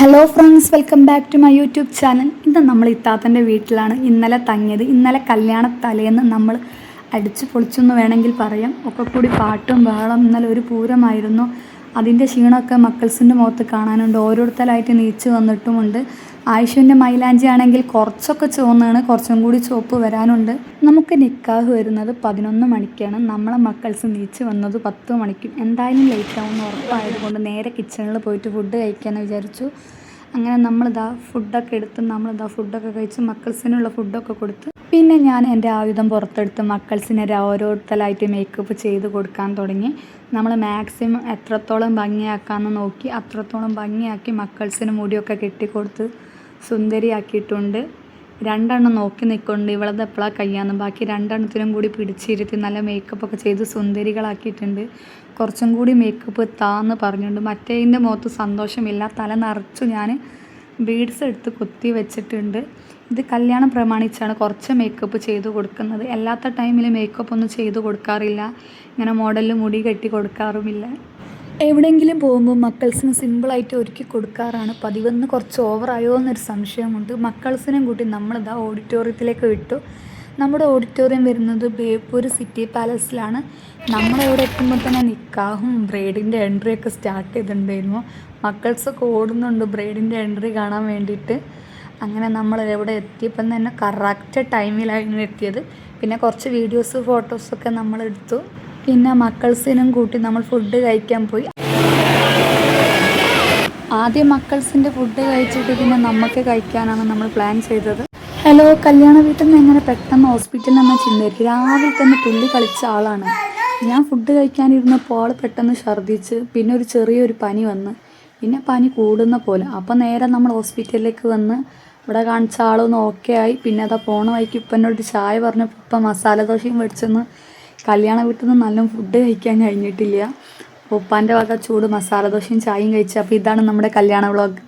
Hello friends, welcome back to my YouTube channel. ഇന്ന് നമ്മൾ ഇത്താത്തൻ്റെ വീട്ടിലാണ് ഇന്നലെ തങ്ങിയത്. ഇന്നലെ കല്യാണത്തലേന്ന് നമ്മൾ അടിച്ചു പൊളിച്ചെന്ന് വേണമെങ്കിൽ പറയാം. ഒക്കെ കൂടി പാട്ടും ബഹളം. ഇന്നലെ ഒരു പൂരമായിരുന്നു. അതിൻ്റെ ക്ഷീണമൊക്കെ മക്കൾസിൻ്റെ മുഖത്ത് കാണാനുണ്ട്. ഓരോരുത്തരായിട്ട് നീച്ച് വന്നിട്ടുമുണ്ട്. ആയിഷുവിൻ്റെ മൈലാഞ്ചി ആണെങ്കിൽ കുറച്ചൊക്കെ ചുവന്നാണ്, കുറച്ചും കൂടി ചുവപ്പ് വരാനുണ്ട്. നമുക്ക് നിക്കാഹ് വരുന്നത് 11 മണിക്കാണ്. നമ്മളെ മക്കൾസ് നീച്ച് വന്നത് 10 മണിക്കും. എന്തായാലും ലേറ്റ് ആവുമെന്ന് ഉറപ്പായതുകൊണ്ട് നേരെ കിച്ചണിൽ പോയിട്ട് ഫുഡ് കഴിക്കാമെന്ന് വിചാരിച്ചു. അങ്ങനെ നമ്മളിതാ ഫുഡൊക്കെ എടുത്ത് ഫുഡൊക്കെ കഴിച്ച് മക്കൾസിനുള്ള ഫുഡൊക്കെ കൊടുത്ത് പിന്നെ ഞാൻ എൻ്റെ ആയുധം പുറത്തെടുത്ത് മക്കൾസിനെ ഓരോരുത്തരായിട്ട് മേക്കപ്പ് ചെയ്ത് കൊടുക്കാൻ തുടങ്ങി. നമ്മൾ മാക്സിമം എത്രത്തോളം ഭംഗിയാക്കാമെന്ന് നോക്കി അത്രത്തോളം ഭംഗിയാക്കി മക്കൾസിന് മുടിയൊക്കെ കെട്ടിക്കൊടുത്ത് സുന്ദരിയാക്കിയിട്ടുണ്ട്. 2 എണ്ണം നോക്കി നിൽക്കുന്നുണ്ട്, ഇവളത് എപ്പോഴാണ് കഴിയാമെന്ന്. ബാക്കി 2 എണ്ണത്തിനും കൂടി പിടിച്ചിരുത്തി നല്ല മേക്കപ്പൊക്കെ ചെയ്ത് സുന്ദരികളാക്കിയിട്ടുണ്ട്. കുറച്ചും കൂടി മേക്കപ്പ് താന്ന് പറഞ്ഞിട്ടുണ്ട്. മറ്റേതിൻ്റെ മുഖത്ത് സന്തോഷമില്ല. തല നിറച്ചു ഞാൻ ബീഡ്സ് എടുത്ത് കുത്തി വെച്ചിട്ടുണ്ട്. ഇത് കല്യാണം പ്രമാണിച്ചാണ് കുറച്ച് മേക്കപ്പ് ചെയ്ത് കൊടുക്കുന്നത്. അല്ലാത്ത ടൈമിൽ മേക്കപ്പ് ഒന്നും ചെയ്ത് കൊടുക്കാറില്ല. ഇങ്ങനെ മോഡലിൽ മുടി കെട്ടി കൊടുക്കാറുമില്ല. എവിടെയെങ്കിലും പോകുമ്പോൾ മക്കൾസിന് സിമ്പിളായിട്ട് ഒരുക്കി കൊടുക്കാറാണ് പതിവെന്ന്. കുറച്ച് ഓവറായോ എന്നൊരു സംശയമുണ്ട്. മക്കൾസിനും കൂട്ടി നമ്മളിതാ ഓഡിറ്റോറിയത്തിലേക്ക് വിട്ടു. നമ്മുടെ ഓഡിറ്റോറിയം വരുന്നത് ബേപ്പൂർ സിറ്റി പാലസിലാണ്. നമ്മളവിടെ എത്തുമ്പോൾ തന്നെ നിക്കാഹും ബ്രൈഡിൻ്റെ എൻട്രിയൊക്കെ സ്റ്റാർട്ട് ചെയ്തിട്ടുണ്ടായിരുന്നു. മക്കൾസൊക്കെ ഓടുന്നുണ്ട് ബ്രൈഡിൻ്റെ എൻട്രി കാണാൻ വേണ്ടിയിട്ട്. അങ്ങനെ നമ്മൾ എവിടെ എത്തിയപ്പം തന്നെ കറക്റ്റ് ടൈമിലായിരുന്നു എത്തിയത്. പിന്നെ കുറച്ച് വീഡിയോസ് ഫോട്ടോസൊക്കെ നമ്മൾ എടുത്തു. പിന്നെ മക്കൾസിനും കൂട്ടി നമ്മൾ ഫുഡ് കഴിക്കാൻ പോയി. ആദ്യം മക്കൾസിൻ്റെ ഫുഡ് കഴിച്ചിട്ട് പിന്നെ നമുക്ക് കഴിക്കാനാണ് നമ്മൾ പ്ലാൻ ചെയ്തത്. ഹലോ, കല്യാണ വീട്ടിൽ നിന്ന് എങ്ങനെ പെട്ടെന്ന് ഹോസ്പിറ്റലിൽ നിന്ന് ചിന്തയായിരിക്കും. രാവിലെ തന്നെ തുള്ളി കളിച്ച ആളാണ് ഞാൻ. ഫുഡ് കഴിക്കാനിരുന്നപ്പോൾ ആൾ പെട്ടെന്ന് ഛർദ്ദിച്ച് പിന്നെ ഒരു ചെറിയൊരു പനി വന്ന് പിന്നെ പനി കൂടുന്ന പോലെ. അപ്പോൾ നേരെ നമ്മൾ ഹോസ്പിറ്റലിലേക്ക് വന്ന് ഇവിടെ കാണിച്ച ആളൊന്ന് ഓക്കെ ആയി. പിന്നെ അതാ പോണ വഴിക്ക് ഇപ്പം എന്നോട് ചായ പറഞ്ഞപ്പോൾ ഇപ്പം മസാല ദോശയും മേടിച്ചെന്ന്. കല്യാണ വീട്ടിൽ നിന്ന് നല്ല ഫുഡ് കഴിക്കാൻ കഴിഞ്ഞിട്ടില്ല. ഉപ്പാൻ്റെ വക ചൂട് മസാല ദോശയും ചായയും കഴിച്ചു. അപ്പോൾ ഇതാണ് നമ്മുടെ കല്യാണ വ്ളോഗ്.